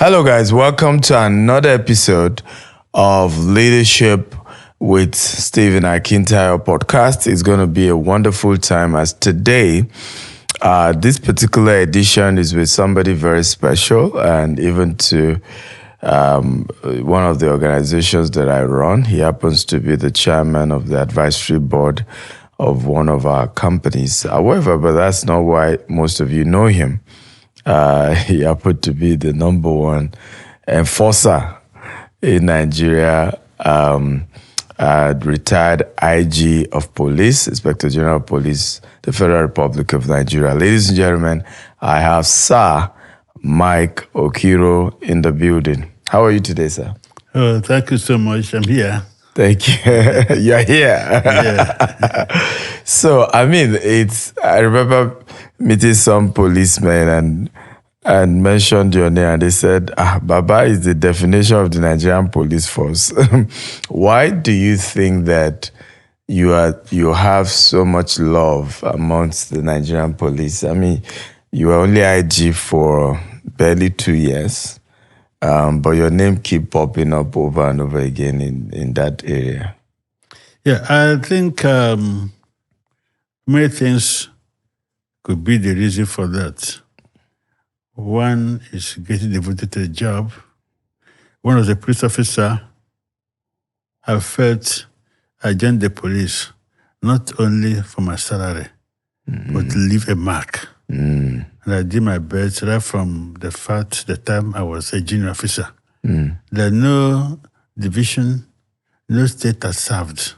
Hello, guys. Welcome to another episode of Leadership with Stephen Akintayo podcast. It's going to be a wonderful time as today, this particular edition is with somebody very special and even to one of the organizations that I run. He happens to be the chairman of the advisory board of one of our companies. However, but that's not why most of you know him. He happened to be the number one enforcer in Nigeria, retired IG of Police, Inspector General of Police, the Federal Republic of Nigeria. Ladies and gentlemen, I have Sir Mike Okiro in the building. How are you today, sir? Oh, thank you so much. I'm here. Thank you. You're here. Yeah. So, I remember meeting some policemen and mentioned your name, and they said, Baba is the definition of the Nigerian police force. Why do you think that you have so much love amongst the Nigerian police? I mean, you were only IG for barely 2 years. But your name keep popping up over and over again in that area. Yeah, I think many things could be the reason for that. One is getting devoted to the job. When I was a police officer, I felt I joined the police not only for my salary, but to leave a mark. And I did my best right from the time I was a junior officer. There no division, no state I served.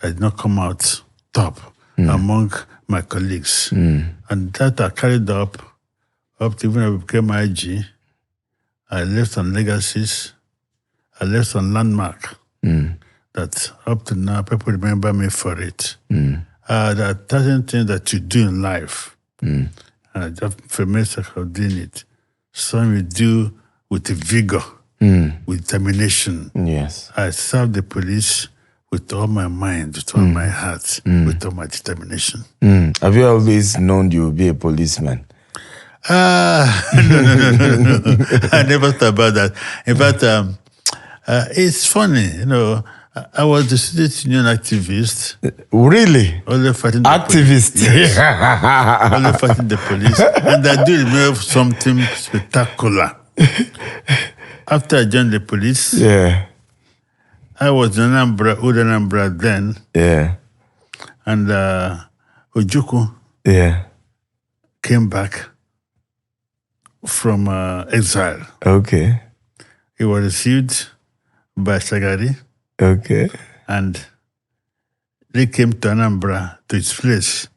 I did not come out top among my colleagues. And that I carried up to when I became IG. I left some legacies. I left some landmark that up to now people remember me for it. There are certain things that you do in life. And I just for myself of doing it. Some you do with vigor, with determination. Yes. I serve the police with all my mind, with all my heart, with all my determination. Have you always known you would be a policeman? No. I never thought about that. In fact, it's funny, I was the student union activist. Really? Only fighting the Activist? Police. Yes. Only fighting the police. And I do remember something spectacular. After I joined the police, I was in old Anambra then. Yeah. And Ojukwu came back from exile. Okay. He was received by Shagari. Okay. And they came to Anambra, to his place,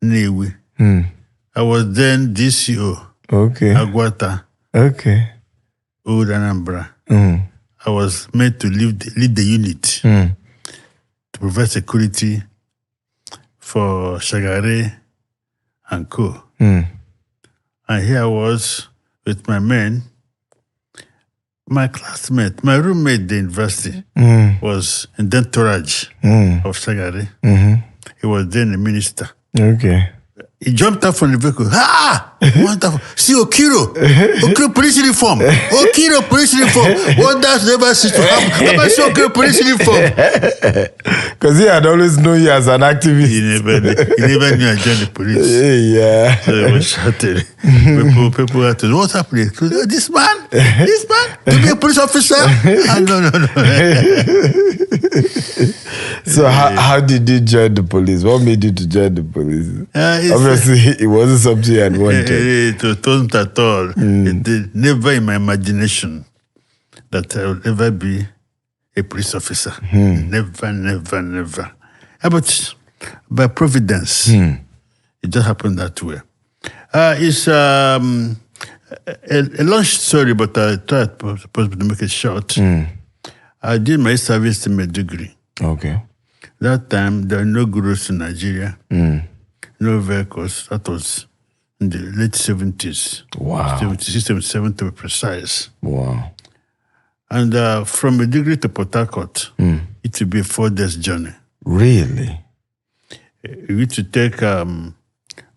Newi. I was then DCO. Okay. Agwata. Okay. Old Anambra. I was made to lead the unit to provide security for Shagari and co. And here I was with my men. My classmate, my roommate at the university was in the entourage of Shagari. He was then a minister. Okay. He jumped out from the vehicle. Wonderful. See Okiro. Okiro police uniform. Okiro police uniform. Wonders never cease to happen. Never see Okiro police uniform. Because he had always known you as an activist. He never knew I joined the police. Yeah. So it was shouted. People had to, what's happening? This man, to be a police officer? No. So how did you join the police? What made you to join the police? Obviously, it wasn't something you had wanted. It wasn't at all. It did never in my imagination that I would ever be a police officer. Never. But by providence, it just happened that way. It's a long story, but I tried to make it short. I did my service in Maiduguri. Okay. That time, there were no gurus in Nigeria, no vehicles. That was in the late 70s. Wow. 76, 77 to be precise. Wow. And from Maiduguri to Port Harcourt, it would be a 4 days journey. Really? You need to take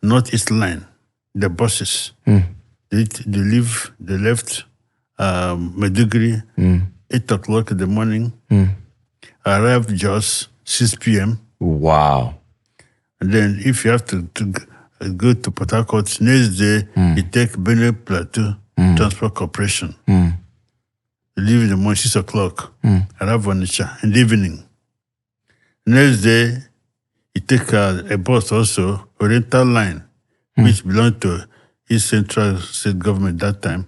Northeast Line, the buses. They left Maiduguri, 8 o'clock in the morning. I arrived just 6 p.m. Wow. And then if you have to go to Port Harcourt, next day, you take Benue Plateau Transport Corporation. You leave in the morning, 6 o'clock. Arrive Onitsha in the evening. Next day, you take a bus also, Oriental Line, which belonged to East Central State Government that time,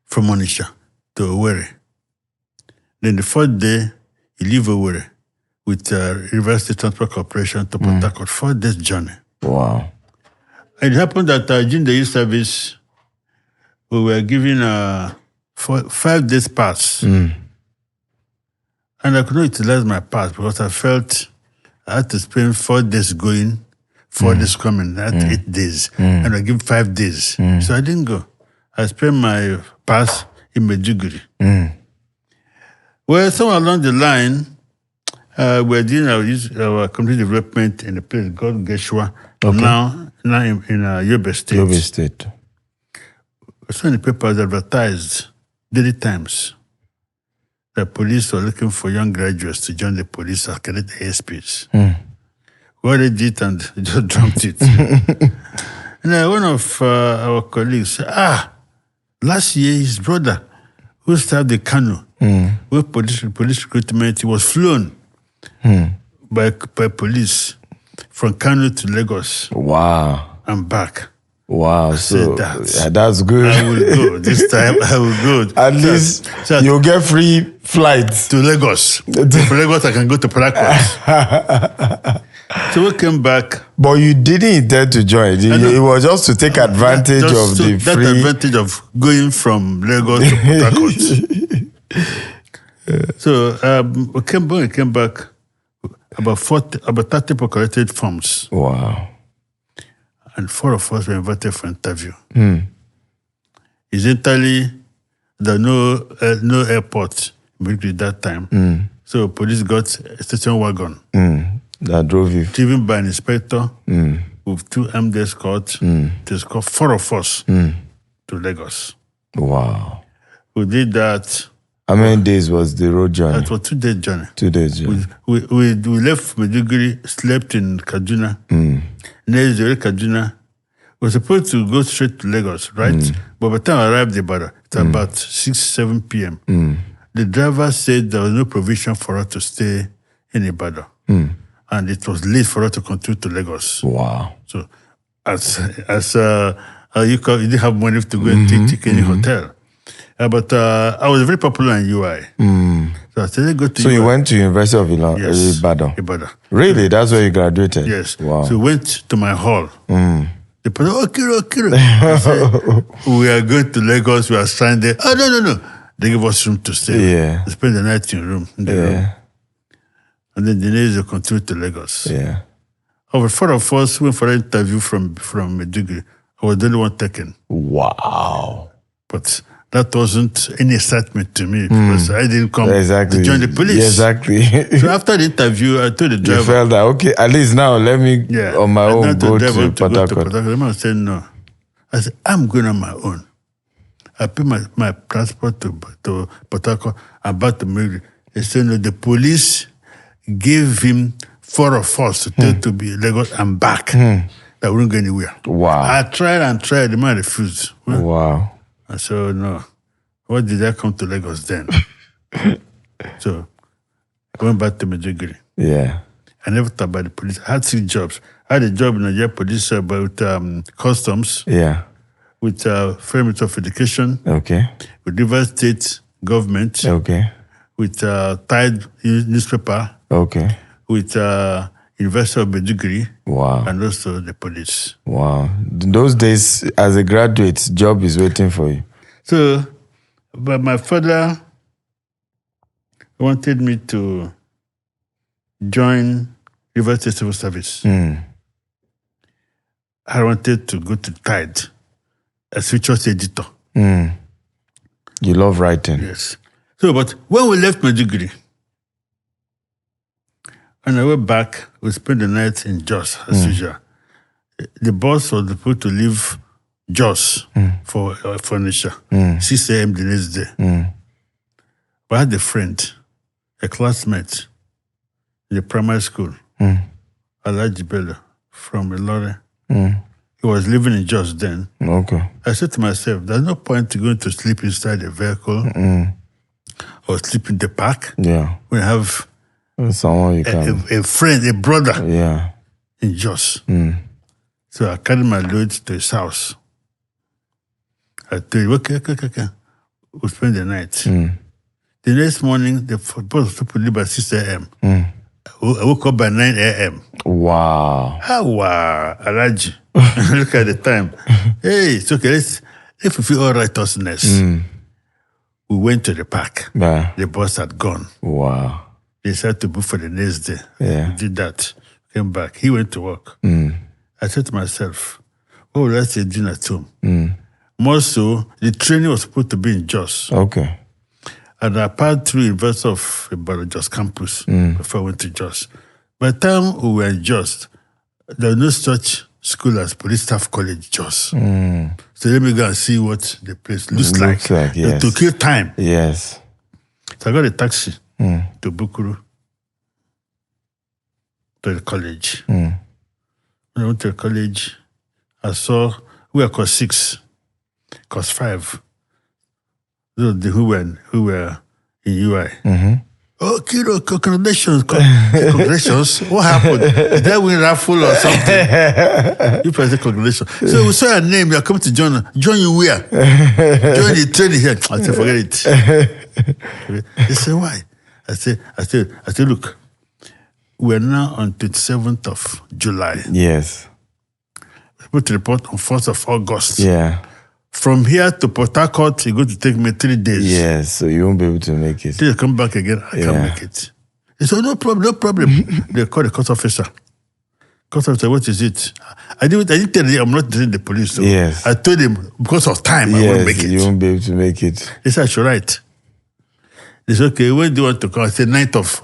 from Onitsha to Owerri. Then the fourth day, you leave Owerri with River State Transport Corporation to Port Harcourt. 4 days journey. Wow. It happened that during the youth service, we were given 5 days pass. And I could not utilize my pass because I felt I had to spend 4 days going, 4 days coming, that's 8 days. And I give 5 days. So I didn't go. I spent my pass in Maiduguri. Well, somewhere along the line, we're doing our community development in a place called Geshua, now in Yobe State. Yobe State. So in the papers advertised, Daily Times, the police were looking for young graduates to join the police as cadet ASPs. What they did and they just dropped it. And one of our colleagues said, last year his brother, who started the Kano, with police recruitment, he was flown by police from Kano to Lagos. Wow. And back. Wow. So that's good. I will go. This time I will go. At least you'll get free flights to Lagos. From Lagos, I can go to Paraguay. So we came back. But you didn't intend to join. It was just to take advantage of the free... advantage of going from Lagos to Port Harcourt. So we came back, about 30 people collected forms. Wow. And 4 of us were invited for interview. Incidentally, there was no airport at that time. So police got a station wagon. That drove you. Driven by an inspector with 2 armed escorts to escort 4 of us to Lagos. Wow. We did that. How many days was the road journey? It was 2 days journey. 2 days journey. We left Maiduguri, slept in Kaduna. Next day, Kaduna. We were supposed to go straight to Lagos, right? But by the time I arrived in Ibadan, it's about 6, 7 p.m. The driver said there was no provision for us to stay in Ibadan. And it was late for us to continue to Lagos. Wow. So you didn't have money to go and take any hotel. But I was very popular in UI. So I said, go to So UI. you went to University of Ibadan? Ibadan. Really? That's where you graduated? Yes. Wow. So we went to my hall. They put, Okiro. I said, we are going to Lagos. We are stranded. Oh, no. They give us room to stay. Yeah. We spend the night in the room. And then the next day, continue to Lagos. Yeah. Over 4 of us went for an interview from Maiduguri. I was the only one taken. Wow. But that wasn't any excitement to me because I didn't come to join the police. Exactly. So after the interview, I told the driver. You felt that, okay, at least now let me on my own go to Port Harcourt. The man said no. I said, I'm going on my own. I pay my transport to Port Harcourt and back to Maiduguri. He said, no, the police gave him 4 of us to take to be Lagos and back. That wouldn't go anywhere. Wow. I tried. The man refused. Wow. I said, no. What did I come to Lagos then? So I went back to Maiduguri. Yeah. I never thought about the police. I had 6 jobs. I had a job in Nigerian police with customs. Yeah. With Framework of Education. Okay. With River State government. Okay. With Tide newspaper. Okay. With University of Maiduguri. Wow. And also the police. Wow. In those days, as a graduate, job is waiting for you. So, but my father wanted me to join River State Civil Service. I wanted to go to Tide as features editor. You love writing. Yes. So, but when we left Maiduguri, and I went back, we spent the night in Jos, as usual. The bus was supposed to leave Jos for furniture. 6 a.m. the next day. But I had a friend, a classmate in the primary school, Alaji Bello from Ilore. He was living in Jos then. Okay. I said to myself, there's no point to going to sleep inside a vehicle or sleep in the park. Yeah. We have someone you can. a friend, a brother in Jos. So I carried my load to his house. I told him, okay. We'll spend the night. The next morning, the both was supposed to leave by 6 a.m. I woke up by 9 a.m. Wow. Wow, Alaji. Look at the time. Hey, it's okay. Let's fulfill all righteousness. We went to the park. Yeah. The bus had gone. Wow. They decided to book for the next day. Yeah. We did that. Came back. He went to work. I said to myself, what will I say doing at home? More so, the training was supposed to be in Jos. Okay. And I passed through University of Ibadan Jos campus before I went to Jos. By the time we were in Jos, there was no such school as Police Staff College Jos. So let me go and see what the place looks like. Yes. To kill time. Yes. So I got a taxi to Bukuru, to the college. When I went to the college, I saw we were course 6, course 5. Those who were in UI. Oh, Kiro, congratulations. Congratulations. What happened? Did I win raffle or something? You press congratulations. So we saw your name. You are coming to join. Join you where? Join the training here. I said, forget it. They said, why? I said, look, we're now on 27th of July. Yes. We're supposed to report on 1st of August. Yeah. From here to Port Harcourt, it's going to take me 3 days. Yes, so you won't be able to make it. Till you come back again, I can't make it. He said, no problem. They called the court officer. Court officer, what is it? I didn't tell him I'm not doing the police. So Yes. I told him, because of time, I won't make it. You won't be able to make it. He said, I should write. He said, okay, when do you want to come? I said, 9th of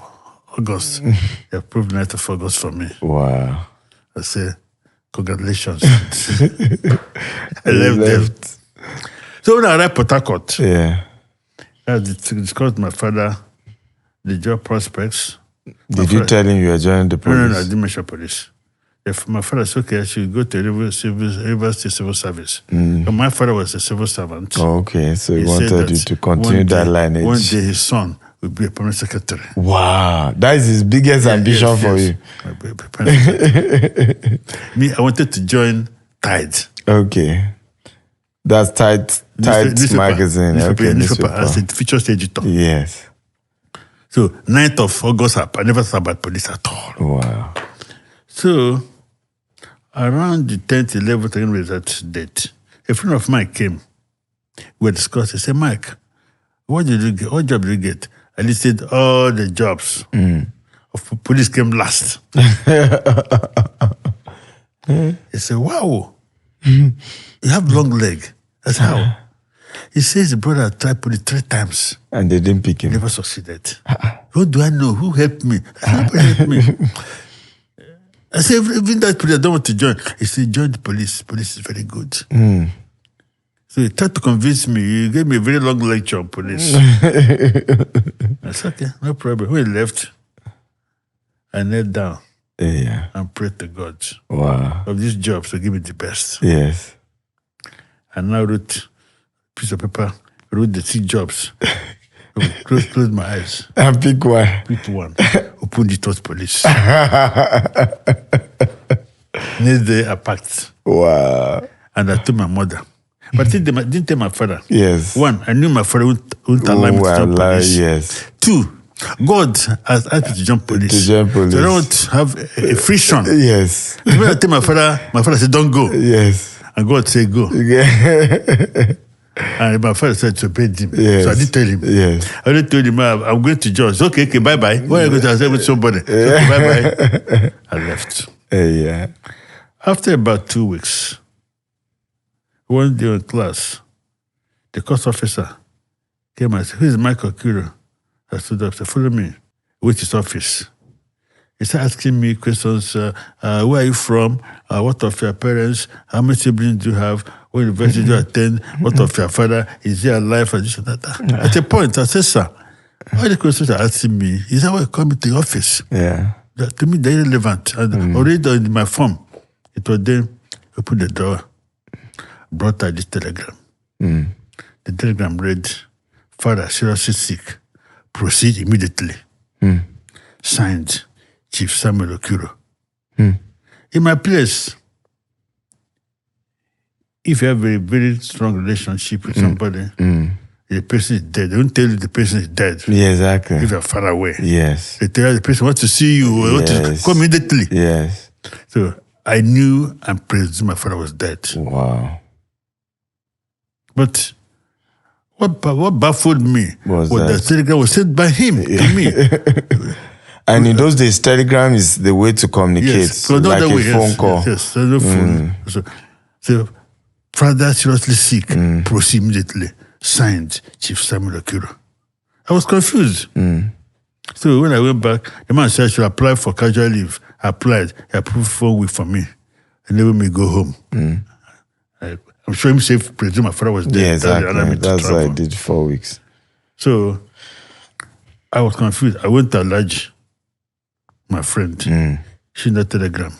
August. They approved 9th of August for me. Wow. I said, congratulations. I left them. So when I arrived at Port Harcourt, I discussed my father, the job prospects. Did you tell him you were joining the police? No, I didn't mention police. My father said, okay, I should go to River State Civil Service. But my father was a civil servant. Oh, okay, so he wanted you to continue that lineage. One day his son will be a permanent secretary. Wow, that is his biggest ambition for you. Me, I wanted to join Tide. Okay. That's Tide magazine. Newspaper as a features editor. Yes. So 9th of August, I never thought about police at all. Wow. So around the 10th, 11th, I remember that date, a friend of mine came. We were discussing. He said, Mike, what did you get? What job did you get? I listed all the jobs. Of police came last. He said, wow, you have long leg. That's how. He says the brother tried police 3 times. And they didn't pick him. Never succeeded. What do I know? Who helped me? Nobody helped me. I said, even that police, I don't want to join. He said, join the police. Police is very good. So he tried to convince me. He gave me a very long lecture on police. I said, okay, no problem. When he left, I knelt down and prayed to God. Wow. Of these jobs to give me the best. Yes. And now wrote a piece of paper, wrote the 6 jobs. Close my eyes. And pick one. Pick one. Open the towards police. Next day, I packed. Wow. And I told my mother. But I didn't tell my father. Yes. 1, I knew my father wouldn't allow me to jump police. Yes. 2, God has asked me to jump police. So I don't want to have a friction. Yes. So when I tell my father said, don't go. Yes. And God said, go. And my father said to obey him. Yes. So I didn't tell him. Yes. I only told him, I'm going to Jos. Okay, bye-bye. Where are you going to say with somebody? Okay, bye-bye. I left. Yeah. After about 2 weeks, one day in class, the course officer came and said, who is Mike Okiro? I stood up and said, follow me. Went to his office. He started asking me questions. Where are you from? What of your parents? How many siblings do you have? What university do you attend? What of your father? Is he alive? And this and that. At a point, I said, sir, all the questions are asking me, is that why you come to the office? Yeah. To me, they're irrelevant. And already in my form, it was then, I put the door, brought out this telegram. The telegram read, Father, seriously sick. Proceed immediately. Signed, Chief Samuel Okiro. In my place, if you have a very strong relationship with somebody, the person is dead. They don't tell you the person is dead. Yeah, exactly. If you're far away. Yes. They tell you the person wants to see you, or wants to come immediately. Yes. So I knew and presumed my father was dead. Wow. But what baffled me was that the telegram was sent by him to me. And in those days, telegram is the way to communicate. Yes, so like a phone call. Yes, no phone. So, father seriously sick, proceed immediately. Signed, Chief Samuel Okiro. I was confused. So when I went back, the man said I should apply for casual leave. I applied. He approved 4 weeks for me. And they let me go home. I'm sure him safe, presume my father was dead. Yeah, exactly. That's why I did 4 weeks. So I was confused. I went to Alhaji, my friend. She sent a telegram.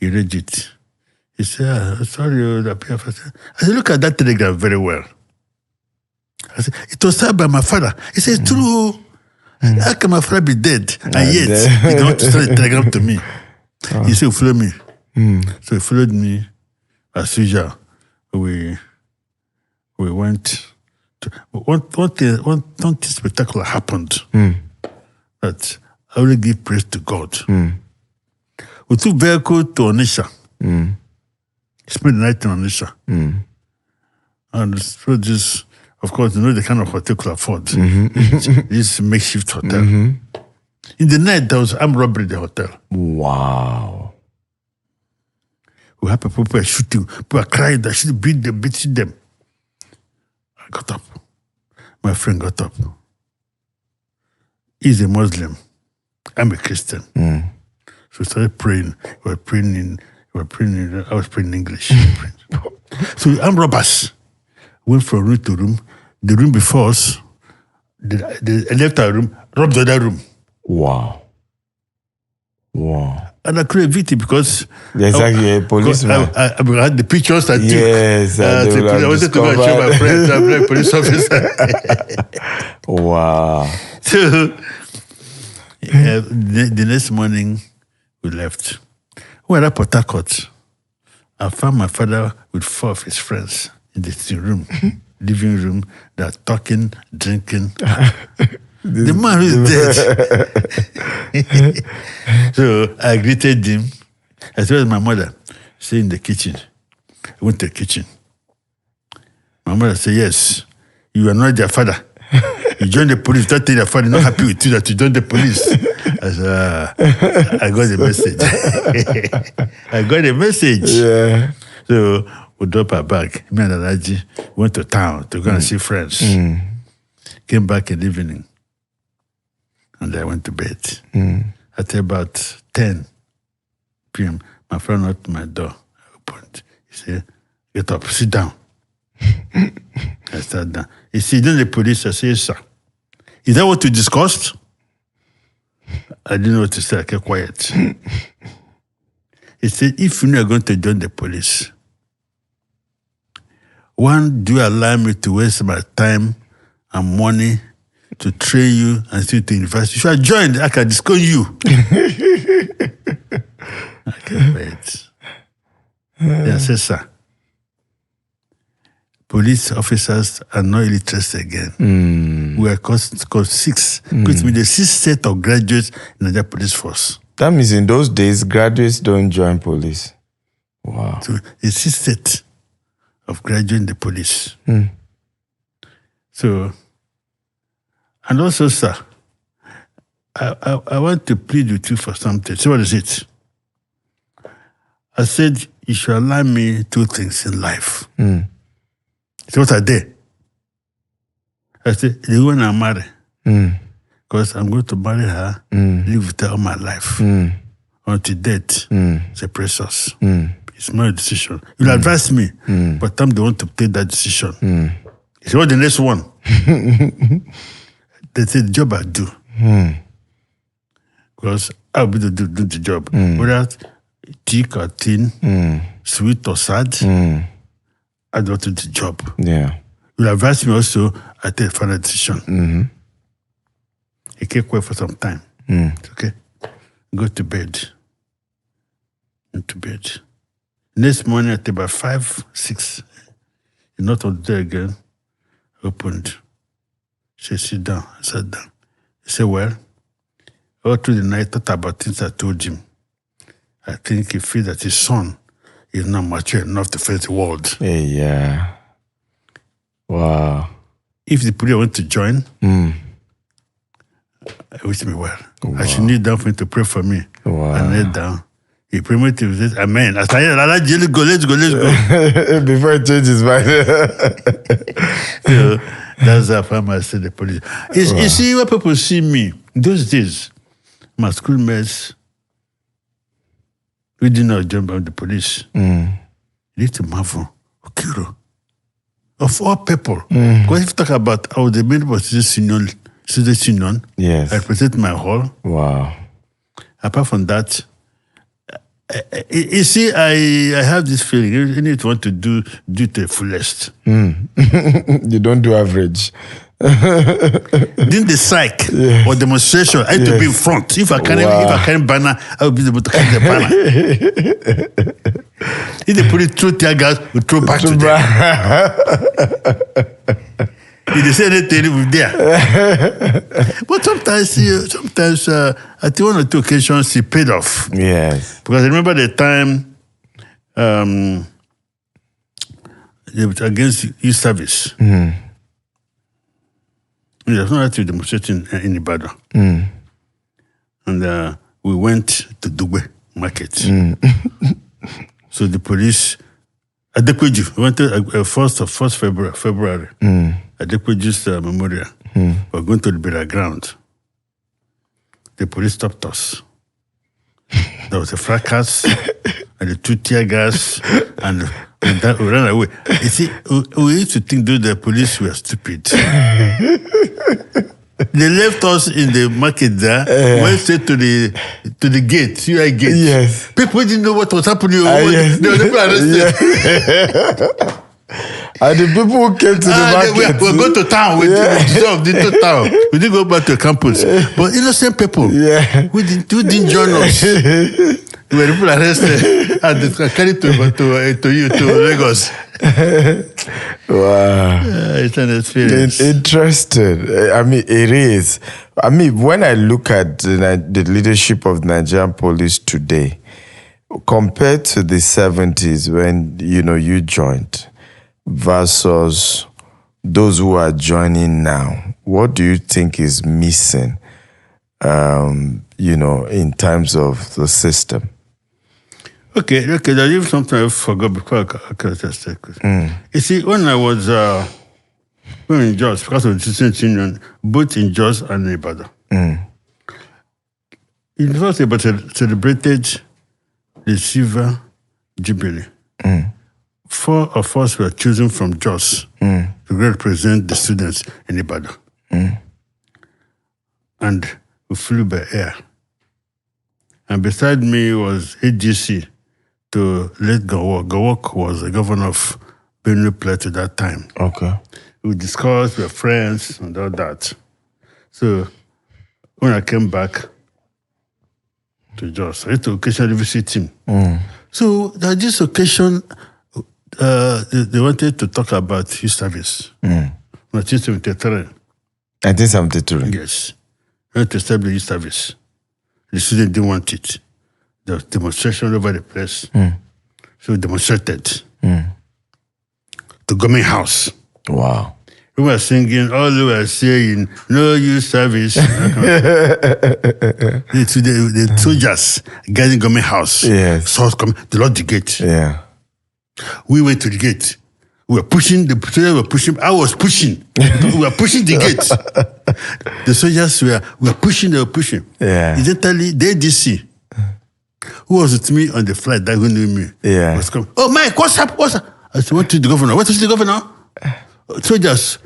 He read it. He said, sorry, I said, look at that telegram very well. I said, it was signed by my father. He said, true. How can my father be dead? And yet, he don't want to send a telegram to me. He said, follow me. So he followed me. As usual, we went to one thing spectacular happened. That I only give praise to God. We took vehicle to Onitsha. Spent the night in Onitsha. And so this, of course, you know the kind of hotel could afford. This makeshift hotel. In the night, there was armed robbery in the hotel. Wow. We had people who were shooting, people were crying, they should beat them. I got up. My friend got up. He's a Muslim. I'm a Christian. So we started praying. I was praying in English. So armed robbers went from room to room. The room before us, they left our room, robbed the other room. Wow. And I couldn't beat it because exactly a policeman. I had the pictures I took. Yes, I wanted to go and show my friends. I'm like police officer. Wow. So the next morning we left. We were at Port Harcourt. I found my father with 4 of his friends in the sitting room, living room. They're talking, drinking. The man who is dead. So I greeted him. I said, my mother, stay in the kitchen. I went to the kitchen. My mother said, yes, you are not their father. You joined the police. Don't tell your father not happy with you that you joined the police. I said, I got the message. I got the message. Yeah. So we dropped our bag. Me and Alhaji went to town to go and see friends. Came back in the evening. And I went to bed. At about 10 p.m., my friend knocked on my door. I opened. He said, get up, sit down. I sat down. He said, then the police, I said, yes, sir. Is that what you discussed? I didn't know what to say. I kept quiet. He said, if you are going to join the police, one, do you allow me to waste my time and money to train you and send you to university? If I joined, I can discount you. I can't wait. I said, sir, police officers are not illiterates again. We are called 6. Because with the 6th set of graduates in the police force. That means in those days, graduates don't join police. Wow. So the 6th set of graduates in the police. So, and also, sir, I want to plead with you for something. So what is it? I said, you should allow me 2 things in life. So what are they? I said, the one I marry. because I'm going to marry her, live with her all my life. Until death separates us. It's my decision. You'll advise me, but I'm the one to take that decision. It's what the next one. They say the job I do. Because I'll be the do the job. Whether thick or thin, sweet or sad, I don't do the job. Yeah. You'll advise me also, I take a final decision. He kept quiet for some time. It's okay. Go to bed. Into bed. Next morning at about 5, 6, you're not on there again. Opened. She said, sit down. I sat down. He said, well, all through the night, thought about things I told him. I think he feels that his son is not mature enough to face the world. Yeah. Wow. If the prayer want to join, I wish me well. Wow. I should kneel down for him to pray for me. Wow. I kneel down. He prayed to say, amen. I said, let's go. Before he changes his mind. So that's how I said the police. You see, when people see me, those days, my schoolmates, we did not jump on the police. They used to marvel. Okiro. Of all people. Because if you talk about how the main was senior, Yes. I represent my hall. Wow. Apart from that, you see, I have this feeling. You need to want to do to the fullest. You don't do average. Then the psych or demonstration, I have to be in front. If I carry banner, I will be able to carry the banner. If they put it through tear gas, we throw back to them. If they say anything, we're there. But sometimes, I think one or two occasions, it paid off. Yes. Because I remember the time they were against youth service. There's no active demonstration in Ibadan. And we went to Dugbe market. So the police, Adekweju, we went to 1st February. Adekweju's memorial. We're going to the burial ground. The police stopped us. There was a fracas and the 2 tear gas and we ran away. You see, we used to think the police were stupid. They left us in the market there, went straight to the gate, UI gate. Yes. People didn't know what was happening. Yes. They were arrested. And the people who came to the market. We go to town. We dissolved into town. We didn't go back to campus. But innocent people, who didn't join us. We were people arrested and carried to Lagos. Wow. It's an experience. Interesting. I mean, it is. I mean, when I look at the leadership of the Nigerian police today, compared to the 70s when, you joined, versus those who are joining now, what do you think is missing, in terms of the system? Okay, there's even something I forgot before I can just take it. You see, when I was in Jos, because of the Student Union, both in Jos and in Ibadan, University but celebrated the Silver Jubilee. 4 of us were chosen from Jos to represent the students in Ibadan. And we flew by air. And beside me was AGC to let Gawok. Gawok was the governor of Benue Plateau at that time. Okay. We discussed, we were friends and all that. So when I came back to Jos, I used to occasionally visit him. So at this occasion, they wanted to talk about his service. 1973. 1973. Yes. They wanted to establish his service. The students didn't want it. There was demonstration all over the place. So we demonstrated to Government House. Wow. We were singing, all we were saying, no youth service. The soldiers guarding Government House. Yes. Saw us coming, they locked the gate. Yeah. We went to the gate. We were pushing, the soldiers were pushing. I was pushing. We were pushing the gate. The soldiers were pushing, they were pushing. Yeah. Eventually, the ADC, who was with me on the flight, that who knew me, was coming. Oh, Mike, what's up? I said, what is the governor? What is the governor? Soldiers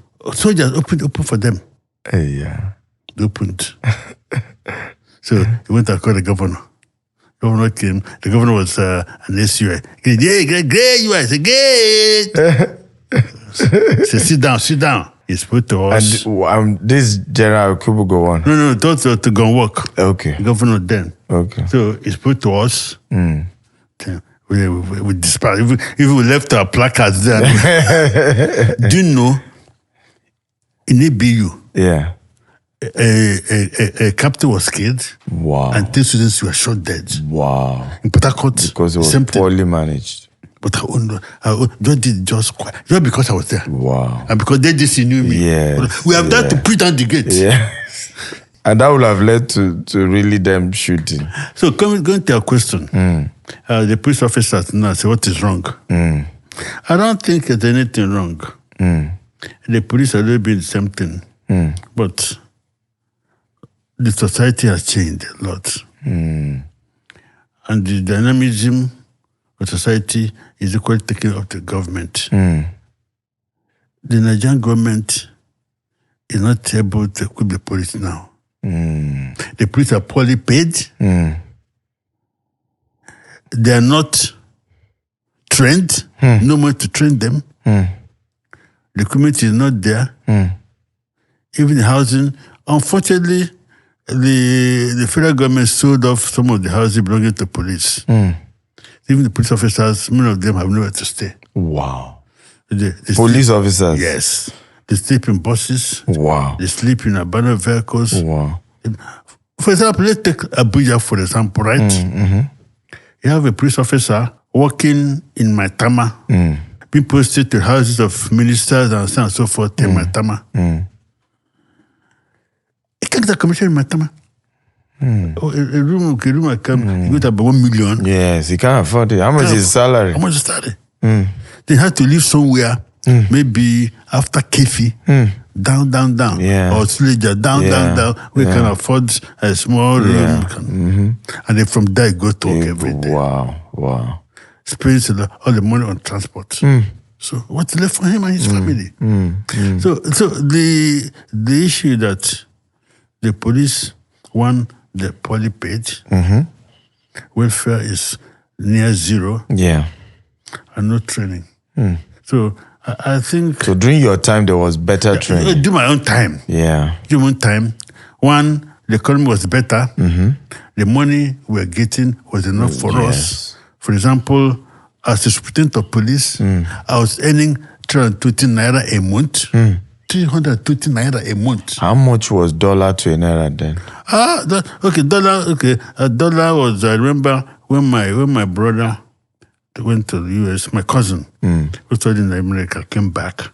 opened for them. Yeah. They opened. So he went and called the governor. The governor came. The governor was an SUI. Great, you are. I said, great. Say, sit down. He spoke to us. And this General Kubu go on. No, thought to go and work. Okay. The governor then. Okay. So he spoke to us. We dispatched. If we left our placards there. Do you know, in ABU, a captain was killed. Wow. And 10 students were shot dead. Wow. In Port Harcourt. Because it was poorly managed. But I did just because I was there. Wow. And because they just knew me. Yes. We have done to put down the gate. Yeah. And that would have led to really them shooting. So going to your question, the police officers now say, what is wrong? I don't think there's anything wrong. The police are doing the same thing. But the society has changed a lot. And the dynamism of society is equally taken of the government. The Nigerian government is not able to equip the police now. The police are poorly paid. They are not trained. No money to train them. The equipment is not there. Even the housing. Unfortunately, the federal government sold off some of the housing belonging to police. Even the police officers, many of them have nowhere to stay. Wow. They Police officers? Yes. They sleep in buses. Wow. They sleep in abandoned vehicles. Wow. For example, let's take Abuja, for example, right? You have a police officer working in Maitama, being posted to houses of ministers and so on and so forth in Maitama. He can't get a commission in Maitama. A room I come, you go to about 1 million. Yes, he can't afford it. How much is his salary? How much is his salary? They had to live somewhere, maybe after Kefi, down. Yeah. Or Suleja, down. We can afford a small room. And then from there, go to work every day. Wow. Spends all the money on transport. So what's left for him and his family? So the issue that the police, one, they're poorly paid. Welfare is near zero. Yeah. And no training. So I think... So during your time, there was better training? I do my own time. Yeah. Do my own time. One, the economy was better. The money we were getting was enough for us. For example, as a superintendent of police, I was earning 320 naira a month. 320 naira a month. How much was dollar to a naira then? A dollar was, I remember when my brother went to the US, my cousin, who studied in America, came back,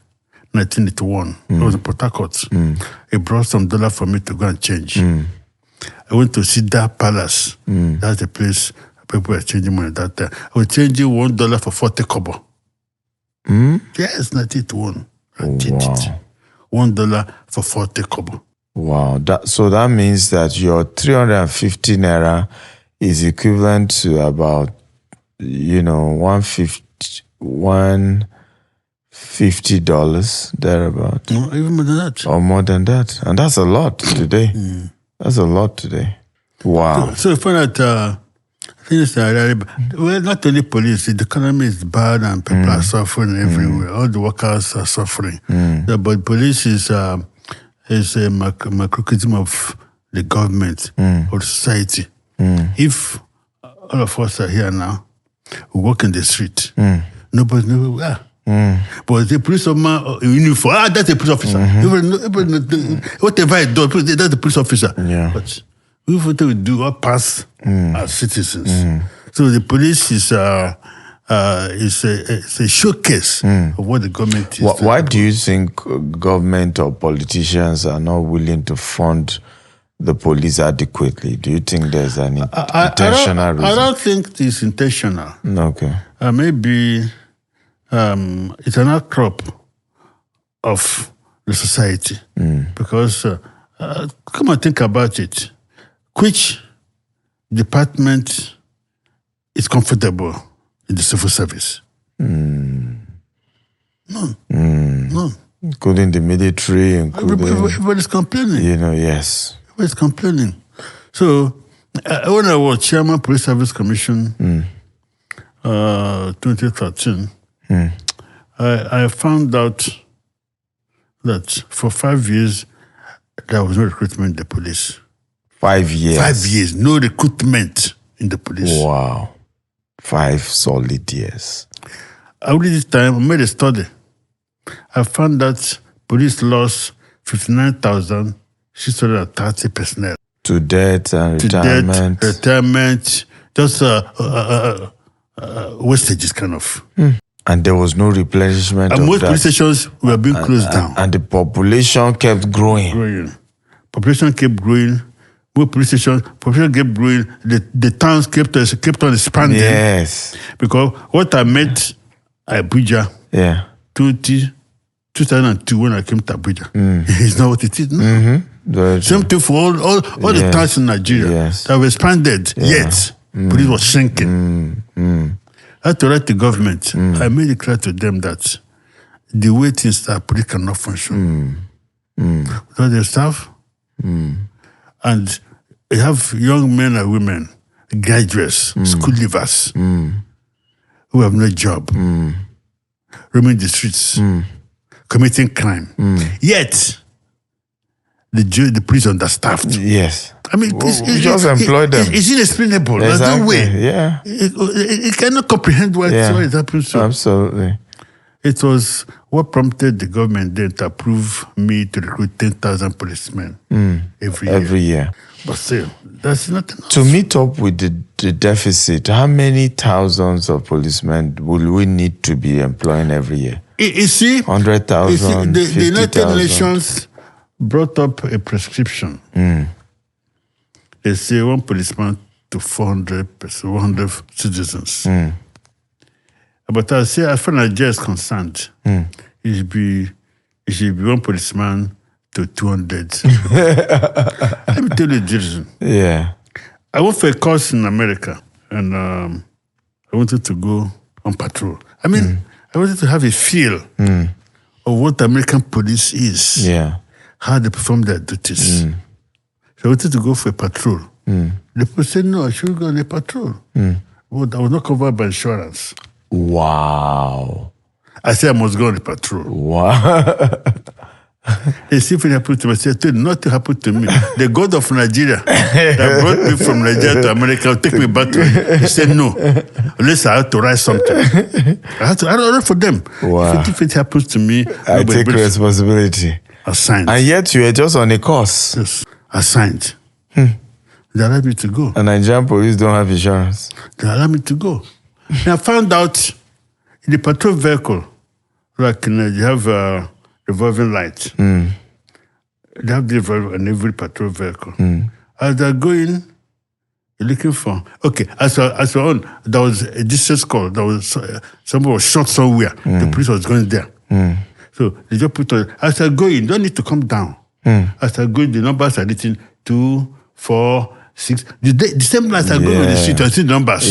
1981. I was in Port Harcourt. He brought some dollar for me to go and change. I went to Cedar Palace. That's the place people were changing money at that time. I was changing $1 for 40 kobo. Yes, 1981. Wow. $1 for 40 kobo. Wow. So that means that your 350 naira is equivalent to about, $150 thereabout. No, even more than that. Or more than that. And that's a lot today. That's a lot today. Wow. So you find that things are not only police, the economy is bad and people are suffering everywhere. All the workers are suffering. But police is a microcosm of the government or society. If all of us are here now, we walk in the street, nobody knows who we are. But the police officer in uniform, that's a police officer. Whatever I do, that's the police officer. Yeah. But we do all pass as citizens. So the police is a showcase of what the government is. Why do you think government or politicians are not willing to fund the police adequately? Do you think there's an intentional reason? I don't think it's intentional. Okay. Maybe it's an outcrop of the society. Because, come and think about it. Which department is comfortable in the civil service? None. Including the military, Everybody's complaining. Yes. Everybody's complaining. So, when I was chairman of Police Service Commission, 2013, I found out that for 5 years, there was no recruitment in the police. 5 years? 5 years, no recruitment in the police. Wow. 5 solid years. Only this time, I made a study. I found that police lost 59,630 personnel. To death and retirement. Just wastages, kind of. And there was no replenishment and of most that. police stations were being closed down. And the population kept growing. Population kept growing. More police stations, population kept growing. The towns kept on expanding. Yes. Because what I met at Abuja, 2002 when I came to Abuja, it's not what it is now. Same thing for all the towns in Nigeria that have expanded, yet police was shrinking. I had to write to government. I made it clear to them that the way things are, police cannot function. Without their staff, and you have young men and women, graduates, school leavers, who have no job, roaming the streets, committing crime. Yet, the police understaffed. Yes. I mean, just employ them. It's inexplainable. Exactly. There's no way. Yeah. It cannot comprehend what is happening. So absolutely. it was what prompted the government then to approve me to recruit 10,000 policemen every year. But still, that's not enough. To meet up with the deficit, how many thousands of policemen will we need to be employing every year? You see, 100,000, the United 50,000. Nations brought up a prescription. They say one policeman to 400 citizens. But I say, as far as Nigeria is concerned, it should be one policeman to 200. Let me tell you the reason. Yeah. I went for a course in America, and I wanted to go on patrol. I mean, I wanted to have a feel of what American police is, how they perform their duties. So I wanted to go for a patrol. The people said, no, I shouldn't go on a patrol. But I was not covered by insurance. Wow. I said I must go on a patrol. Wow. They see if it happened to me. I said, nothing happened to me. The God of Nigeria that brought me from Nigeria to America will take me back to him. He said, no, unless I have to write something. I don't know for them. Wow. If it happens to me, I take responsibility. Assigned. And yet you were just on a course. Yes, assigned. They allowed me to go. And Nigerian police don't have insurance. They allowed me to go. And I found out in the patrol vehicle, like you have a revolving light. They have the revolver in every patrol vehicle. As they're going, you're looking for... Okay, as we're on, there was a distress call. There was somebody was shot somewhere. The police was going there. So they just put on... As they're going, you don't need to come down. As they're going, the numbers are written 2, 4, 6. The same lights are going on the street. I see the numbers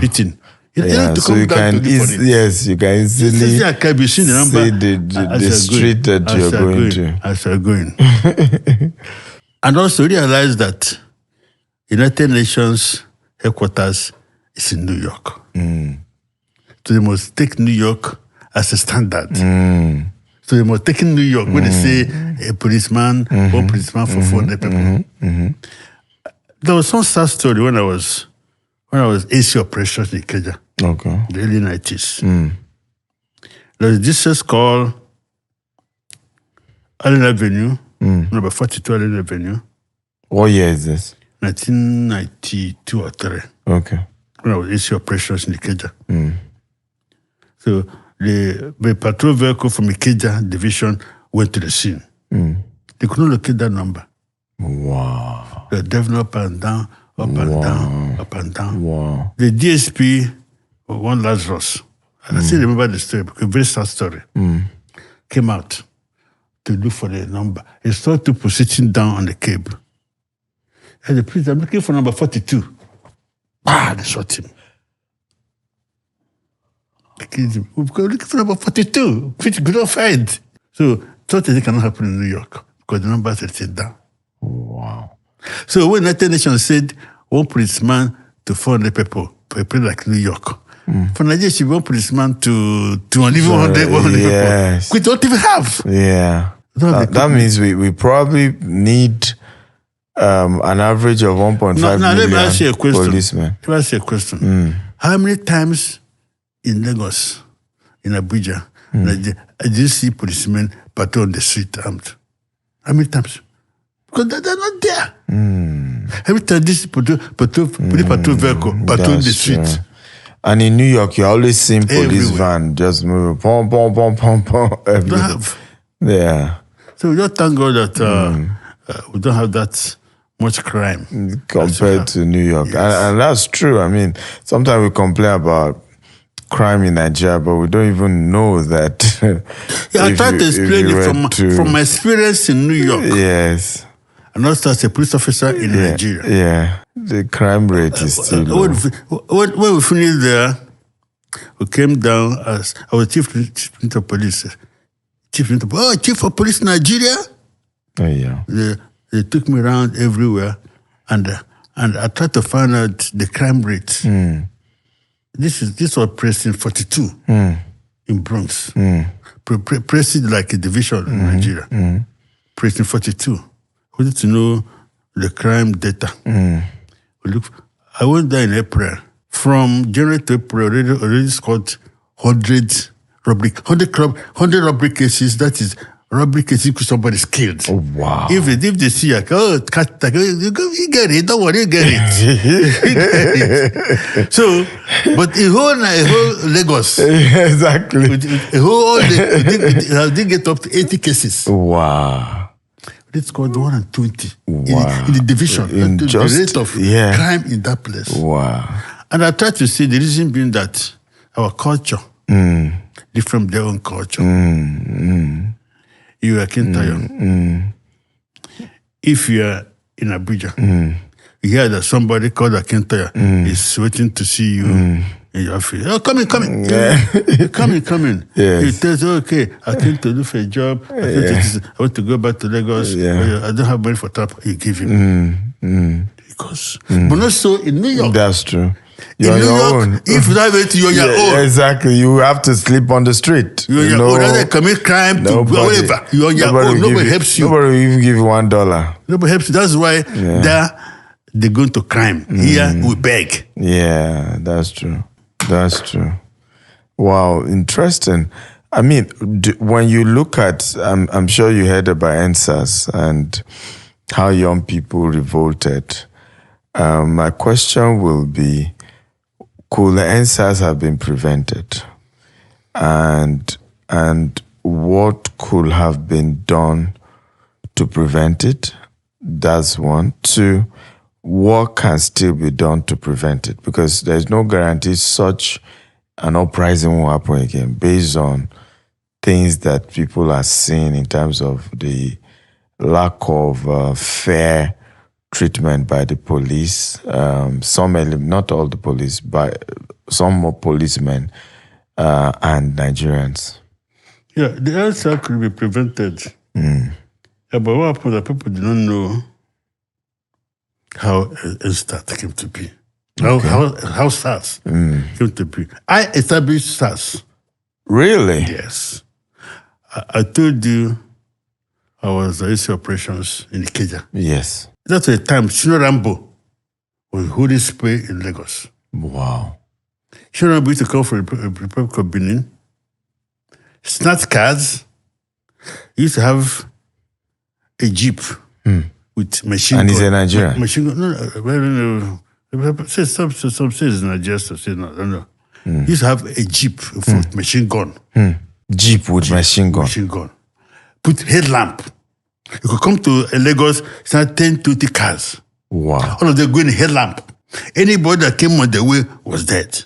written. You don't need to come down to the police. Yes, you can easily see the number see the street that you're going to. As you're going. And also realize that United Nations headquarters is in New York. So they must take New York as a standard. So they must take in New York when they say a policeman, one policeman for 400 people. There was some sad story when I was AC operations in Kenya. Okay. The early 90s. There was this called Allen Avenue, number 42 Allen Avenue. What year is this? 1992 or 3. Okay. When I was AC operations in Ikeja. So the patrol vehicle from Ikeja division went to the scene. They couldn't locate that number. Wow. They were driving up and down, up and down, up and down. Wow. The DSP, one Lazarus, I still remember the story, because a very sad story. Came out to look for the number. He saw two people sitting down on the cab. And the police, I'm looking for number 42. They shot him. We're looking for number 42, which could not find. So, such a thing cannot happen in New York, because the numbers are written down. Wow. So when United Nations said one policeman to 400 people, for a place like New York, for Nigeria, should be one policeman to 100 yes. people. We don't even have. Yeah. That means we probably need an average of 1.5 million let me ask you a question. Policemen. Let me ask you a question. How many times in Lagos, in Abuja, did you see policemen patrol on the street armed? How many times? Because they're not there. Every time this patrol vehicle patrol the street. True. And in New York, you're always seeing police Everywhere. van just moving, pom, pom, pom, pom, pom, everywhere. Yeah. So we just thank God that we don't have that much crime Compared to New York. Yes. And that's true. I mean, sometimes we complain about crime in Nigeria, but we don't even know that. I tried to explain it from my experience in New York. Yes. And also as a police officer in Nigeria. Yeah. The crime rate is still low. When we finished there, we came down as our chief of police. Chief of police Nigeria. Oh, yeah. They took me around everywhere, and I tried to find out the crime rate. This was precinct 42 in Bronx. Precinct like a division in Nigeria. Precinct 42. We wanted to know the crime data. I went there in April. From January to April, already scored 100 robbery cases. That is robbery cases because somebody's killed. Oh, wow. If they see you get it. Don't worry, you get it. So, but a whole Lagos. Exactly. They did get up to 80 cases. Wow. It's called 120 Wow. in the division. In the rate of crime in that place. Wow. And I try to see the reason being that our culture, different from their own culture. You are Akintayo. If you are in Abuja, you hear that somebody called Akintayo is waiting to see you in your office. Oh, come in. Yeah. Come in. Yes. He tells you, okay, I came to do for a job. I want to go back to Lagos. I don't have money for trap. You give him. Because, but not so in New York. That's true. You're in on New your York, own. if you have it, you're your own. Exactly. You have to sleep on the street. You're your own. Rather commit crime to whatever. You're on your own. Nobody helps you. Nobody will even give you $1. Nobody helps you. That's why they go into crime. Here, we beg. Yeah, that's true. That's true. Wow, interesting. I mean, when you look at, I'm sure you heard about NSAS and how young people revolted. My question will be, could the NSAS have been prevented? And what could have been done to prevent it? That's one. Two, what can still be done to prevent it? Because there's no guarantee such an uprising will happen again based on things that people are seeing in terms of the lack of fair treatment by the police. Not all the police, but some more policemen and Nigerians. Yeah, the answer could be prevented. Yeah, but what happened that people do not know how NSAS came to be. How SARS came to be. I established SARS. Really? Yes. I told you I was the AC operations in Ikeja. Yes. That's the time Shino Rambo was holding spray in Lagos. Wow. Shino Rambo used to come from the Republic of Benin, snatch cards. He used to have a jeep with machine gun. And he's a Nigerian? Machine gun. No. Some says Nigeria, some says no. I don't know. He used to have a jeep with machine gun. Jeep with machine gun. Machine gun. Put headlamp. You could come to Lagos, start 10, 20 cars. Wow. All of them going headlamp. Anybody that came on the way was dead.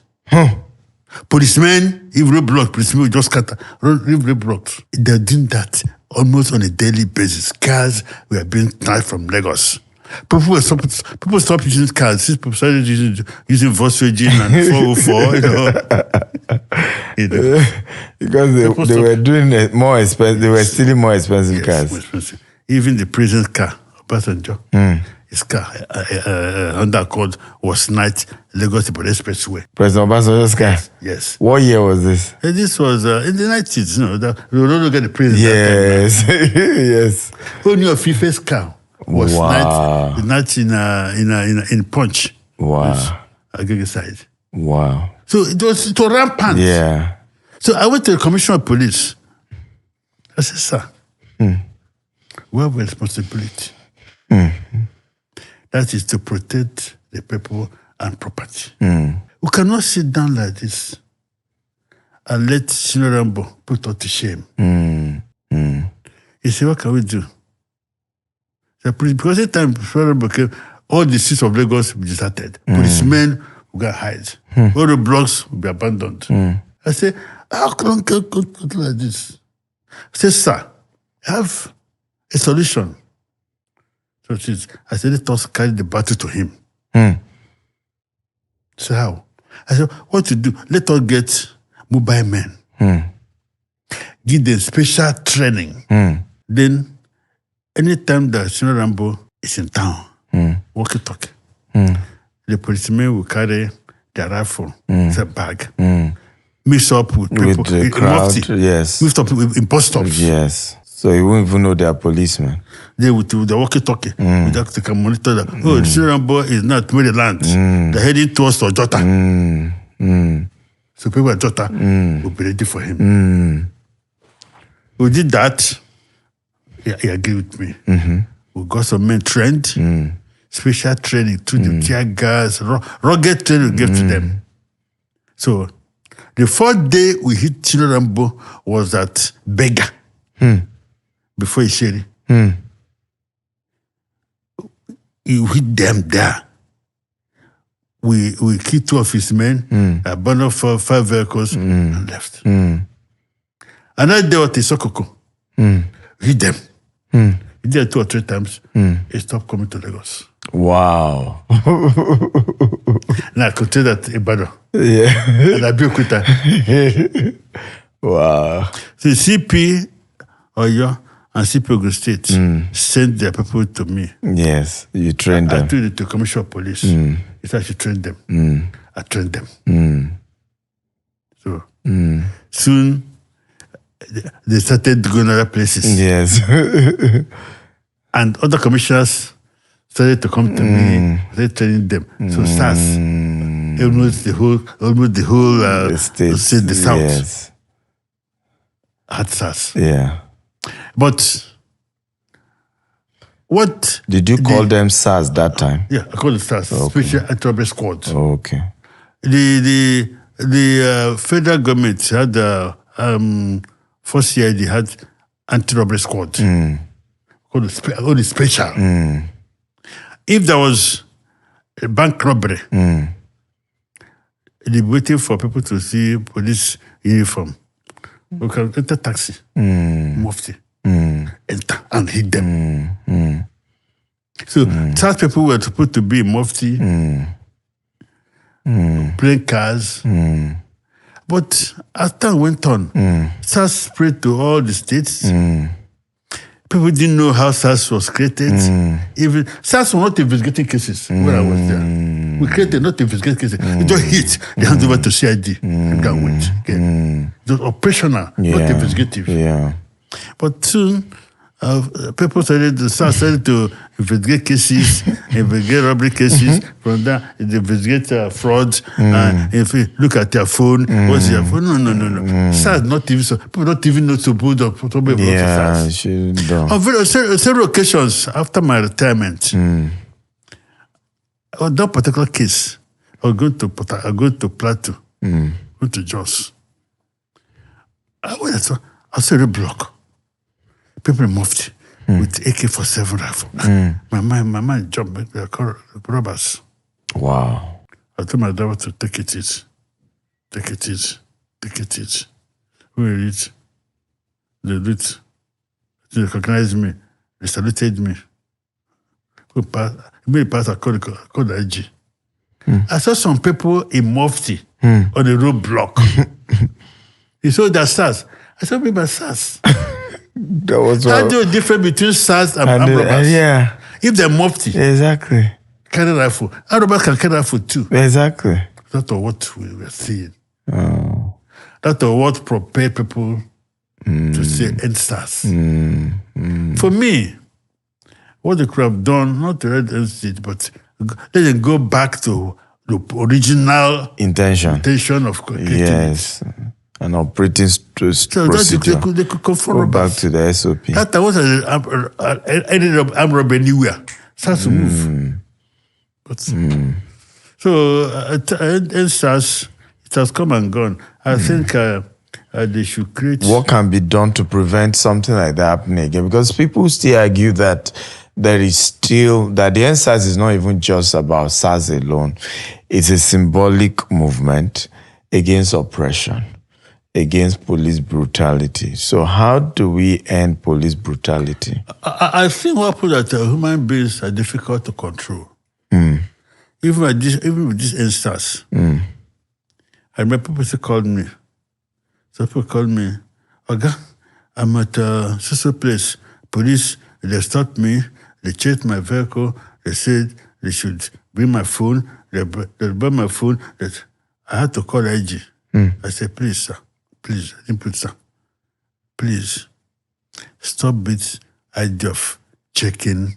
Policemen, if roadblock, policemen will just scatter. Roadblocks. They're doing that almost on a daily basis. Cars were being snatched from Lagos. People stopped using cars. People started using Volkswagen and 404, Because they were doing it more expensive. They were stealing more expensive cars. More expensive. Even the prison car, Passenger, his car, Honda Accord, was snatched Lagos to Expressway. President Obasanjo's car? Yes. What year was this? This was in the 90s. We were no longer the prison. Yes. Yes. Only of Fife's car was snatched in Punch. Wow. Agege side. Wow. So it was rampant. Yeah. So I went to the Commissioner of Police. I said, sir, we have a responsibility. That is to protect the people and property. We cannot sit down like this and let Sino Rambo put us to shame. He said, what can we do? Because at the time Sino Rambo came, all the streets of Lagos will be deserted. Policemen will go hide. All the blocks will be abandoned. I said, how can we go like this? I said, sir, I have a solution. So I said, let us carry the battle to him. So how? I said, what to do? Let us get mobile men. Give them special training. Then, anytime that Sino Rambo is in town, walkie-talkie, the policemen will carry their rifle, their bag, mix up with people With the crowd, yes. Mix up in bus stops. Yes. So you won't even know they are policemen. They with the walkie-talkie. They can monitor that. Oh, the Sino Rambo is not Maryland. They're heading towards Jota. So people at Jota will be ready for him. We did that. He agreed with me. We got some men trained, special training to the tear gas, rugged training we gave to them. So the fourth day we hit Sino Rambo was at Bega before Isheri. You hit them there. We killed 2 of his men, abandoned 5 vehicles, and left. Another day at Isokoko, hit them. He did it 2 or 3 times. He stopped coming to Lagos. Wow. Now I could tell that Ibadan. Yeah. And Abeokuta. Wow. So CP Oyo and CP Ogun State sent their people to me. Yes, you trained them. I told it to Commissioner of Police. He said I should train them. I trained them. So soon they started going other places. Yes. And other commissioners started to come to me, started training them. So SARS, almost the whole The states, the South yes. had SARS. Yeah. But what did you call them SARS that time? Yeah, I called it SARS, Special Anti-Robbery Squad. Okay. The federal government had for CID had anti-robbery squad. Called the special. If there was a bank robbery, they're waiting for people to see police uniform. We can enter taxi, Mufti, enter and hit them. So such people were supposed to be Mufti, playing cars. But as time went on, SARS spread to all the states. People didn't know how SARS was created. Even SARS was not investigating cases when I was there. We created not investigating cases. It just hit. They handed over to CID and got went. Okay. It was operational, not investigative. Yeah. But soon, people SARS started to investigate cases, investigate robbery cases. From that, they investigate fraud. And if you look at their phone, what's your phone? No. SARS not even so. People don't even know to put up. Yeah, on several occasions after my retirement, on that particular case, I was going to Plateau, going to Jos. I saw a block. People moved with AK-47 rifle. My mind jumped. They are called robbers. Wow. I told my driver to take it easy. Take it easy. Take it easy. Who will it? They do it. They recognized me. They saluted me. Who passed? Me pass. I called the IG. I saw some people in Mufti on the roadblock. He saw that SARS. I said, "Maybe SARS." That was How do you difference between SARS and armed robbers? Yeah. If they're Mufti, Exactly. carry rifle. Armed robbers can carry rifle too. Exactly. That's what we were seeing. Oh. That's what prepared people to say end SARS. For me, what they could have done, not to red it, but let them go back to the original intention of creating yes. it. An operating So procedure. they could confront Go back robbers. to the SOP. That was ended up armed robbery anywhere. Starts to move. But, so end SARS, it has come and gone. I think they should create. What can be done to prevent something like that happening again? Because people still argue that there is still, that the SARS is not even just about SARS alone. It's a symbolic movement against oppression, against police brutality. So how do we end police brutality? I think what people that human beings are difficult to control. Even with this instance, I remember people called me. So people called me, "Oga, I'm at so place. Police, they stopped me. They checked my vehicle. They said they should bring my phone. They brought my phone. That I had to call IG. I said, please, sir. Please, I didn't put sir. Please, stop this idea of checking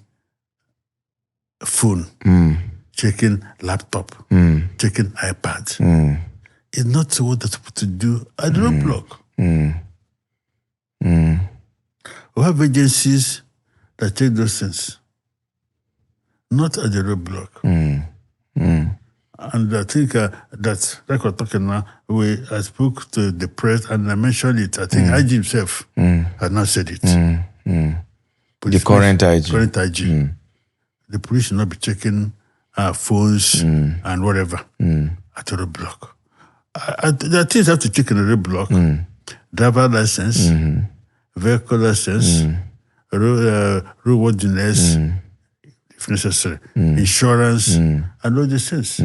phone, checking laptop, checking iPad. It's not what they're supposed to do at the roadblock. We have agencies that take those things, not at the roadblook. And I think that's like we're talking now. I spoke to the press and I mentioned it. I think IG himself had not said it. The current IG. Current IG. The police should not be checking phones and whatever at the roadblock. There are things you have to check in the roadblock. Driver license, vehicle license, roadworthiness, if necessary, insurance, and all these things.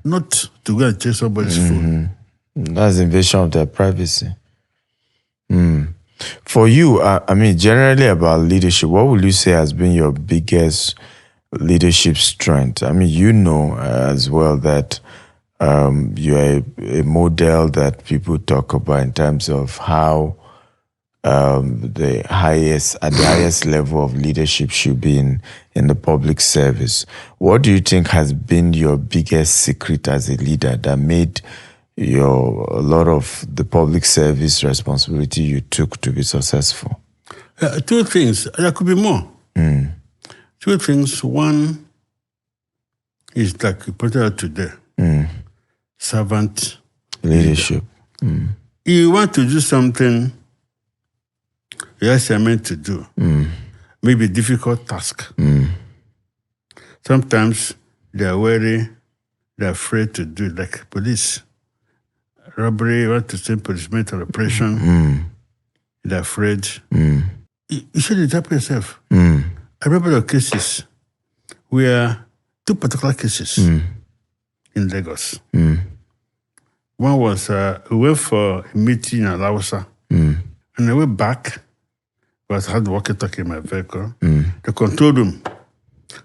Not to go and check somebody's phone. That's invasion of their privacy. For you, I mean, generally about leadership, what would you say has been your biggest leadership strength? I mean, you know as well that you're a model that people talk about in terms of how the highest level of leadership should be in the public service. What do you think has been your biggest secret as a leader that made a lot of the public service responsibility you took to be successful? Two things. There could be more. Two things. One is like you put it out today. Servant leadership. You want to do something you're meant to do. Maybe a difficult task. Sometimes they're wary, they're afraid to do it, like police. Robbery, you want to send policemen to operation, they're afraid. You should adapt yourself. I remember the cases where two particular cases in Lagos. One was, we went for a meeting in Lausa, and I went back. I had the walkie-talkie in my vehicle. The control room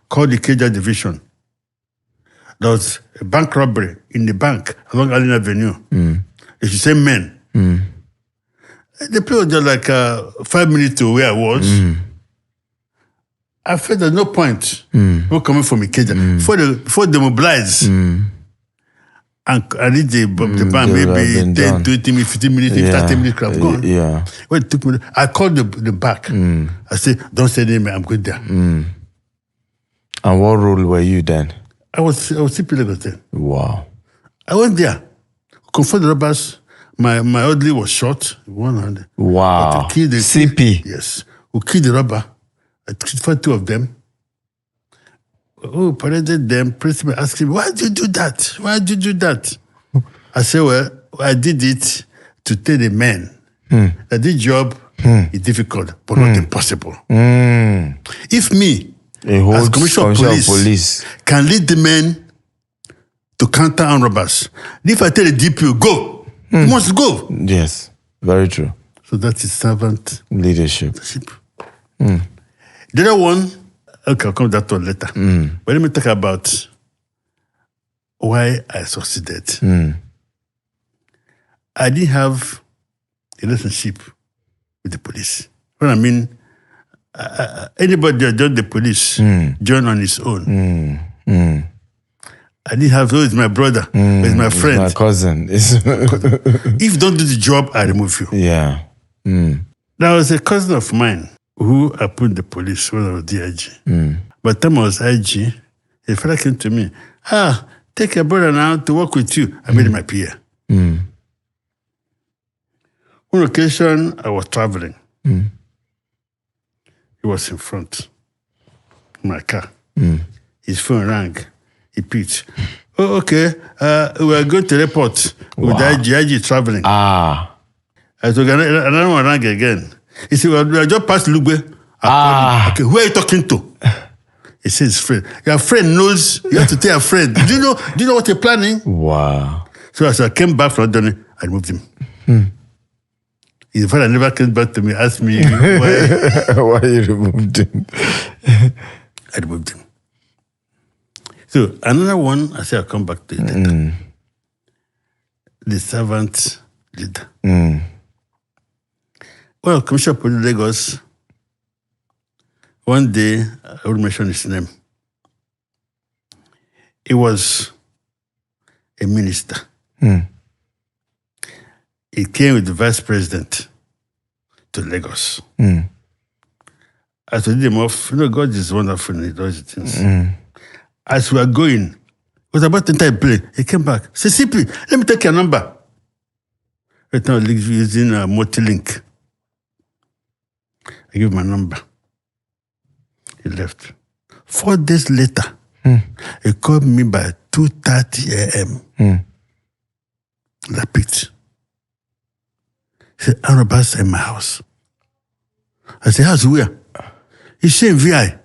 called the Keja division. There was a bank robbery in the bank along Allen Avenue. They should send men. The place was just like 5 minutes to where I was. I felt there's no point. People coming from Ikeja. Before they mobilize, and I reached the bank maybe 10, 20 minutes, 15 minutes, 30 minutes could have gone. When it took me, I called the back. I said, don't send any man, I'm going there. And what role were you then? I was CP Lagos then. Wow. I went there, confront the robbers. My orderly was shot, one hand. Wow. CP? Yes. We killed the robber. I killed 2 of them. Paraded them, principal asked me, why did you do that? Why did you do that? I said, well, I did it to tell the men that this job is difficult, but not impossible. If me, as Commissioner of Police, can lead the men to counter armed robbers, if I tell the DPO, go, you must go. Yes, very true. So that is servant leadership. The other one, okay, I'll come to that one later. But let me talk about why I succeeded. I didn't have a relationship with the police. What I mean, anybody that joined the police joined on his own. I didn't have, he's my brother, he's my friend. My cousin. If you don't do the job, I remove you. Yeah. There was a cousin of mine who I put in the police when I was DIG. By the time I was IG, a fellow came to me, take your brother now to work with you. I made him my peer. One occasion, I was traveling. He was in front of my car. His phone rang. He picked. Oh, okay. We are going to the airport with IG traveling. I told another one rang again. He said, well, we are just past Lugbe. Okay, who are you talking to? He says, his friend. Your friend knows you have to tell your friend. Do you know what you're planning? Wow. So as I came back from London, I removed him. His father never came back to me, asked me why you removed him. I removed him. So another one, I said I'll come back to it later. The servant leader. Well, Commissioner of Police Lagos, one day, I will mention his name. He was a minister. He came with the vice president to Lagos. As we did him off, God is wonderful and he does things. As we were going, it was about to enter a plane. He came back. Say, CP, let me take your number. Right now, he's using a multi-link. I give him my number. He left. 4 days later, he called me by 2:30 a.m. I picked. He said, Arabas in my house. I said, house where? He said, in VI.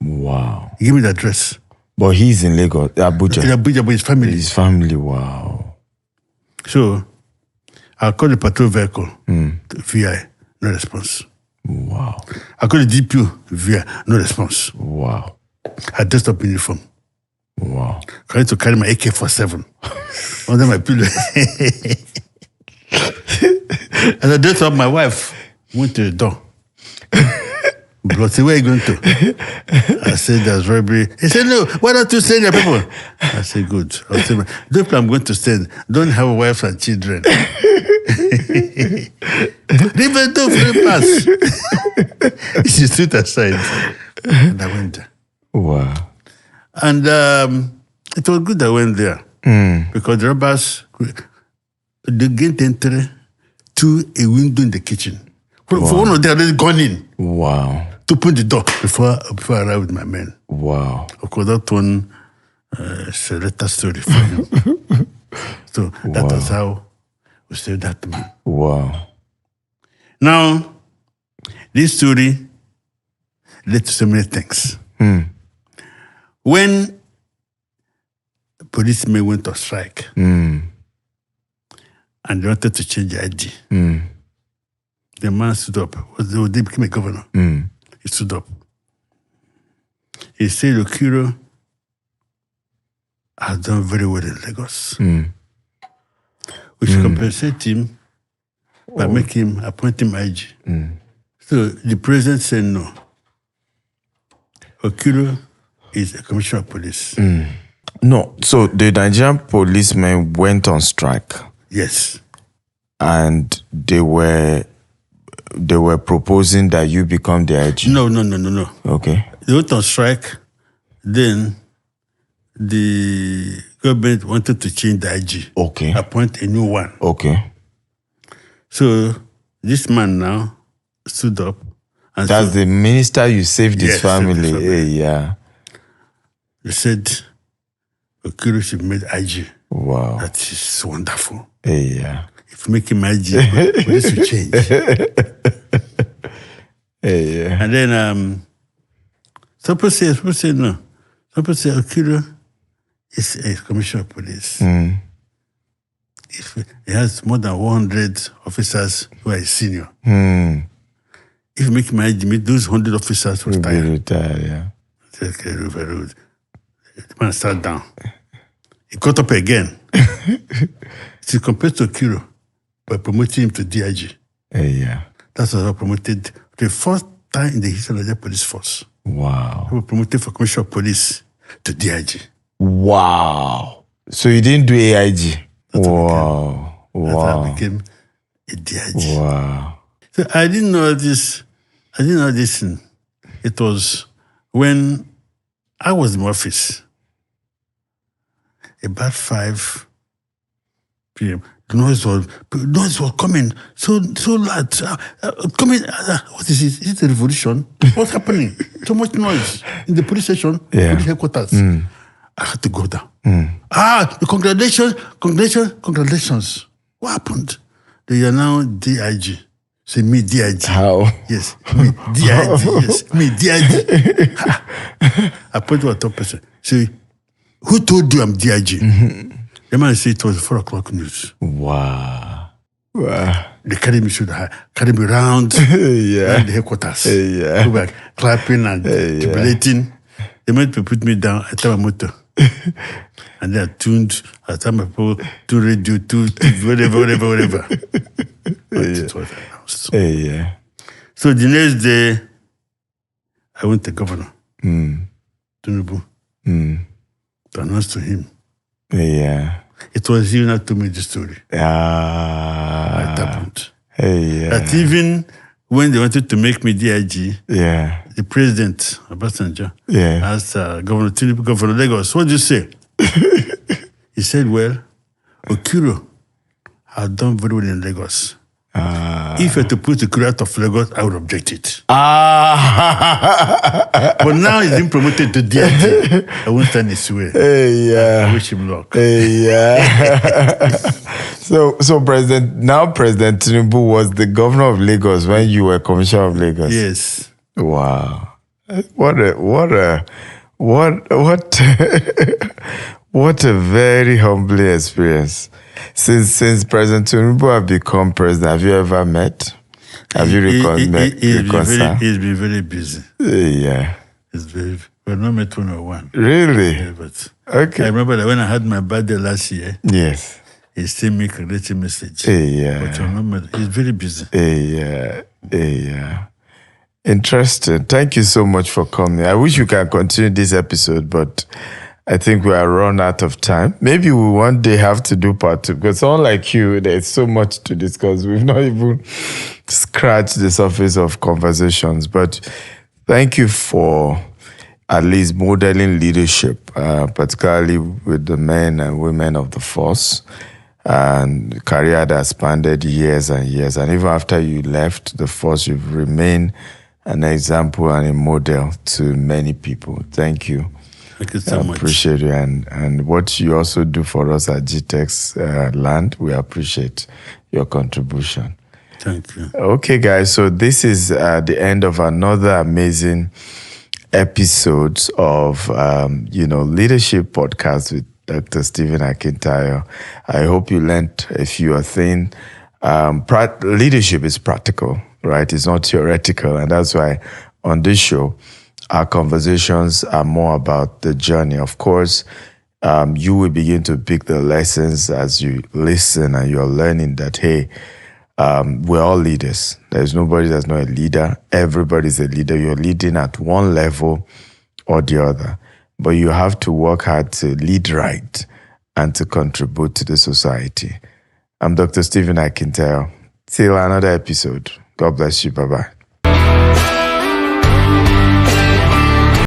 Wow. He gave me the address. But he's in Lagos, Abuja. In Abuja, but his family. His family, wow. So, I called the patrol vehicle to VI, no response. Wow. I called the DPO, VI, no response. Wow. I dressed up in uniform. Wow. I had to carry my AK-47 under my pillow. As I dressed up, my wife went to the door. Blood said, where are you going to? I said, there's robbery. He said, no, why don't you send your people? I said, good. I said, the people I'm going to send don't have wives and children. Even though free pass. She stood aside. And I went there. Wow. And it was good I went there. Because the robbers, they gained entry to a window in the kitchen. For one of them, they had gone in. Wow. To open the door before I arrived with my men. Wow. Of course, that one is a later story for you. So that was how we saved that man. Wow. Now, this story led to so many things. When policemen went on strike and they wanted to change the ID, the man stood up. They became a governor. He stood up. He said, Okiro has done very well in Lagos. We should compensate him by appoint him IG. So the president said no. Okiro is a commissioner of police. No, so the Nigerian policemen went on strike. Yes. And they were proposing that you become the IG. No. Okay. They went on strike. Then the government wanted to change the IG. Okay. Appoint a new one. Okay. So this man now stood up. And that's the minister you saved his family. Saved his family. Yeah. They said Okiro should be made IG. Wow. That is wonderful. Yeah. If making magic, but this will change. Yeah. And then some people say no. Some people say Okiro is a commissioner of police. If he has more than 100 officers who are senior. If you make magic, those 100 officers will retire. Yeah. Okay, very rude. The man sat down. He got up again. See, compared to Okiro, by promoting him to DIG. Yeah. That's what I promoted the first time in the history of the police force. Wow. I was promoted from commissioner of police to DIG. Wow. So you didn't do AIG? Wow. That's how I became a DIG. Wow. So I didn't know this. It was when I was in my office, about 5 p.m. The noise was coming so loud. Coming. What is it? Is it a revolution? What's happening? So much noise in the police station, police headquarters. I had to go down. Congratulations. What happened? They are now DIG. Say me DIG. How? Yes, me DIG. Yes, me DIG. I put to a top person. Say, who told you I'm DIG? The man said it was 4 o'clock news. Wow. They carried me around the headquarters. They were clapping and jubilating. They meant to put me down. I tell my motor. And then I tuned. I tell my people to radio, to whatever. But it was announced. So the next day, I went to the governor, Tinubu, to announce to him. It was you that told me the story. What happened? That even when they wanted to make me DIG, the president, Obasanjo, asked Governor Tinubu, Governor Lagos, what did you say? He said, well, Okiro had done very well in Lagos. If I had to put Okiro out of Lagos, I would object it. But now he's been promoted to DIG. I won't stand his way. I wish him luck. So President Tinubu was the governor of Lagos when you were commissioner of Lagos. Yes. Wow. What a very humbling experience. Since President Tinubu have become president, have you ever met? Have you reconciled? He's been very busy. We've not met one-on-one. Really? Yeah, but okay. I remember that when I had my birthday last year. Yes. He still make a little message. But he's very busy. Interesting. Thank you so much for coming. I wish we can continue this episode, but I think we are run out of time. Maybe we one day have to do part 2 because someone like you, there's so much to discuss. We've not even scratched the surface of conversations. But thank you for at least modeling leadership, particularly with the men and women of the force, and career that spanned years and years. And even after you left the force, you've remained an example and a model to many people. Thank you. Thank you so much. Appreciate you. And what you also do for us at GTEX Land, we appreciate your contribution. Thank you. Okay, guys. So this is the end of another amazing episodes of, Leadership Podcast with Dr. Stephen Akintayo. I hope you learned a few things. Leadership is practical, right? It's not theoretical. And that's why on this show, our conversations are more about the journey. Of course, you will begin to pick the lessons as you listen and you're learning that, hey, we're all leaders. There's nobody that's not a leader. Everybody's a leader. You're leading at one level or the other. But you have to work hard to lead right and to contribute to the society. I'm Dr. Stephen Akintayo. Till another episode. God bless you. Bye-bye.